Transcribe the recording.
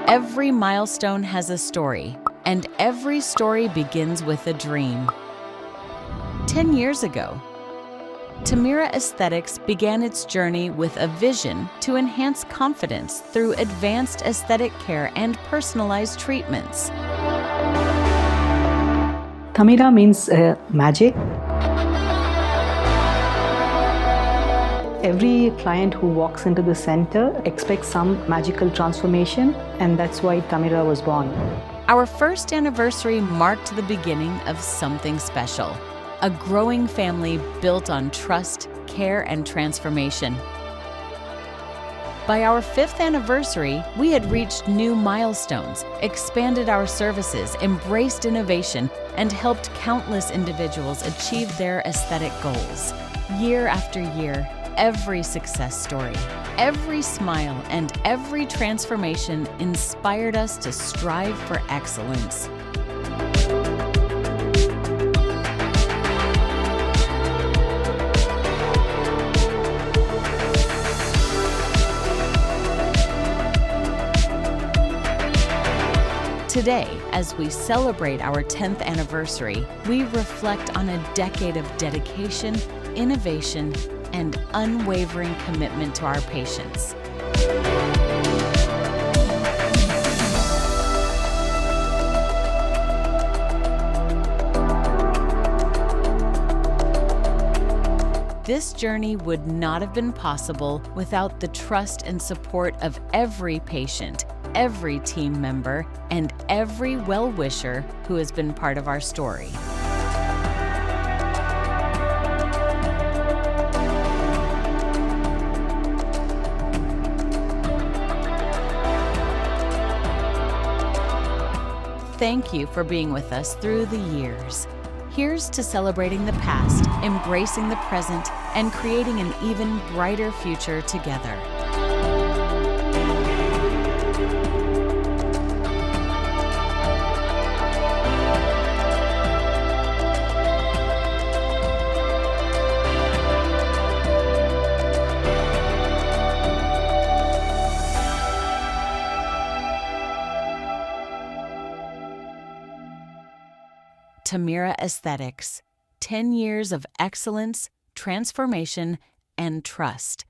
Every milestone has a story, and every story begins with a dream. 10 years ago, Tamira Aesthetics began its journey with a vision to enhance confidence through advanced aesthetic care and personalized treatments. Tamira means magic. Every client who walks into the center expects some magical transformation, and that's why Tamira was born. Our first anniversary marked the beginning of something special, a growing family built on trust, care, and transformation. By our 5th anniversary, we had reached new milestones, expanded our services, embraced innovation, and helped countless individuals achieve their aesthetic goals. Year after year, every success story, every smile, and every transformation inspired us to strive for excellence. Today, as we celebrate our 10th anniversary, we reflect on a decade of dedication, innovation, and unwavering commitment to our patients. This journey would not have been possible without the trust and support of every patient, every team member, and every well-wisher who has been part of our story. Thank you for being with us through the years. Here's to celebrating the past, embracing the present, and creating an even brighter future together. Tamira Aesthetics, 10 years of excellence, transformation, and trust.